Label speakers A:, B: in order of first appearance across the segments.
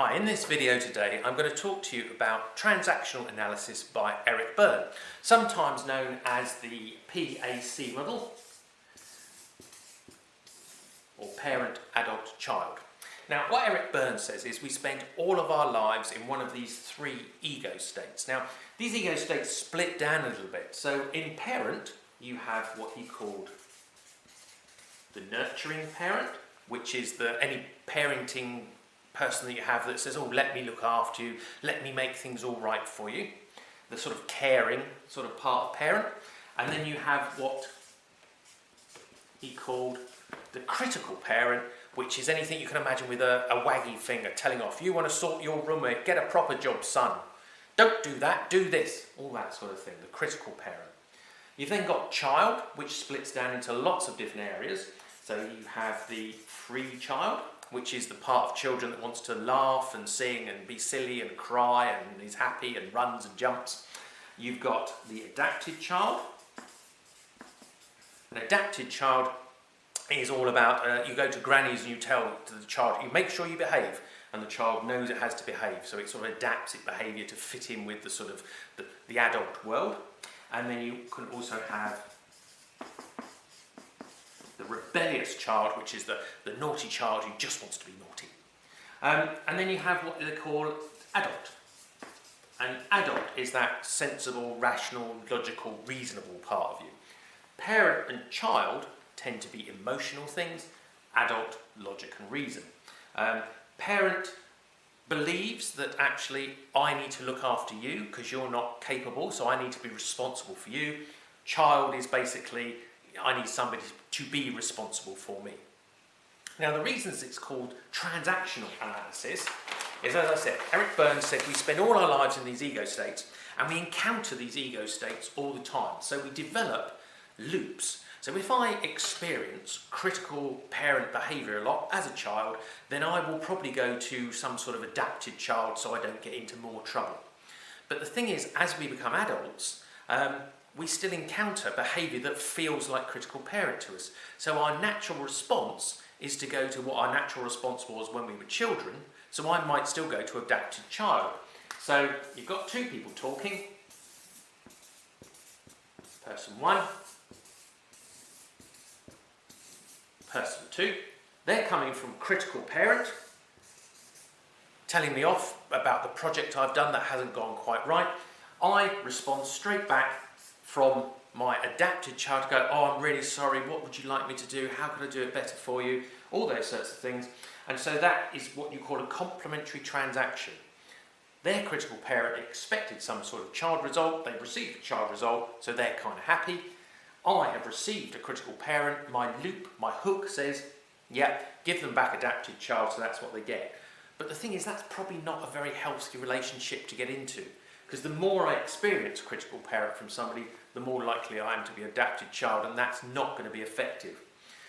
A: Hi, in this video today I'm going to talk to you about transactional analysis by Eric Berne, sometimes known as the PAC model, or parent, adult, child. Now what Eric Berne says is we spend all of our lives in one of these three ego states. Now these ego states split down a little bit. So in parent you have what he called the nurturing parent, which is any parenting person that you have that says, oh, let me look after you, let me make things all right for you. The sort of caring sort of part of parent. And then you have what he called the critical parent, which is anything you can imagine with a waggy finger telling off, you want to sort your room out, get a proper job, son. Don't do that, do this. All that sort of thing, the critical parent. You've then got child, which splits down into lots of different areas. So you have the free child, which is the part of children that wants to laugh and sing and be silly and cry and is happy and runs and jumps. You've got the adapted child. An adapted child is all about, you go to grannies and you tell to the child, you make sure you behave, and the child knows it has to behave, so it sort of adapts its behaviour to fit in with the sort of the adult world. And then you can also have the rebellious child, which is the naughty child who just wants to be naughty. And then you have what they call adult. And adult is that sensible, rational, logical, reasonable part of you. Parent and child tend to be emotional things, adult, logic and reason. Parent believes that actually I need to look after you because you're not capable, so I need to be responsible for you. Child is basically, I need somebody to be responsible for me. Now the reasons it's called transactional analysis is, as I said, Eric Berne said we spend all our lives in these ego states and we encounter these ego states all the time. So we develop loops. So if I experience critical parent behaviour a lot as a child, then I will probably go to some sort of adapted child so I don't get into more trouble. But the thing is, as we become adults, we still encounter behaviour that feels like critical parent to us. So our natural response is to go to what our natural response was when we were children, so I might still go to adapted child. So you've got two people talking, person one, person two. They're coming from critical parent, telling me off about the project I've done that hasn't gone quite right. I respond straight back from my adapted child to go, oh, I'm really sorry, what would you like me to do? How can I do it better for you? All those sorts of things. And so that is what you call a complementary transaction. Their critical parent expected some sort of child result, they've received a child result, so they're kind of happy. I have received a critical parent, my loop, my hook says, yeah, give them back adapted child, so that's what they get. But the thing is, that's probably not a very healthy relationship to get into. Because the more I experience critical parent from somebody, the more likely I am to be adapted child, and that's not going to be effective.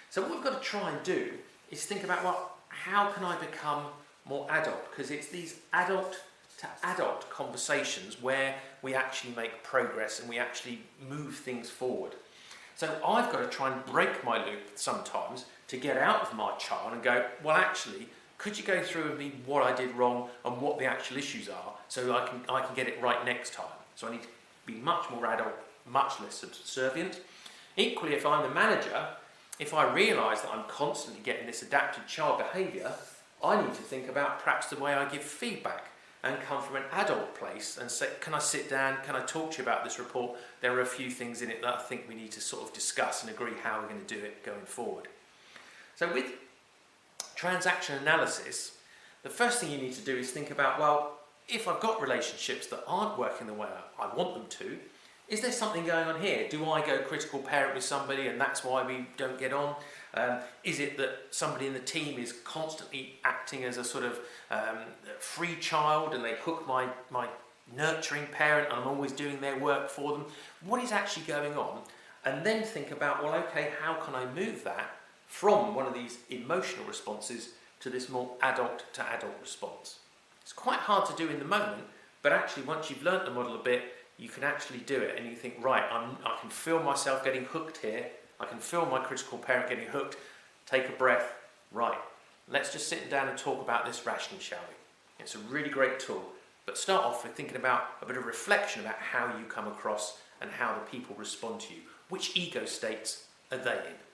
A: So what we've got to try and do is think about, well, how can I become more adult? Because it's these adult to adult conversations where we actually make progress and we actually move things forward. So I've got to try and break my loop sometimes to get out of my child and go, well, actually, could you go through with me what I did wrong and what the actual issues are so I can get it right next time? So I need to be much more adult, much less subservient. Equally, if I'm the manager, if I realise that I'm constantly getting this adapted child behaviour, I need to think about perhaps the way I give feedback and come from an adult place and say, can I sit down, can I talk to you about this report? There are a few things in it that I think we need to sort of discuss and agree how we're going to do it going forward. So with transactional analysis, the first thing you need to do is think about, well, if I've got relationships that aren't working the way I want them to, is there something going on here? Do I go critical parent with somebody and that's why we don't get on? Is it that somebody in the team is constantly acting as a sort of free child and they hook my nurturing parent and I'm always doing their work for them? What is actually going on? And then think about, well, okay, how can I move that from one of these emotional responses to this more adult to adult response? It's quite hard to do in the moment, but actually once you've learnt the model a bit, you can actually do it and you think, right, I can feel myself getting hooked here, I can feel my critical parent getting hooked, take a breath, right, let's just sit down and talk about this rationally, shall we? It's a really great tool, but start off with thinking about a bit of reflection about how you come across and how the people respond to you. Which ego states are they in?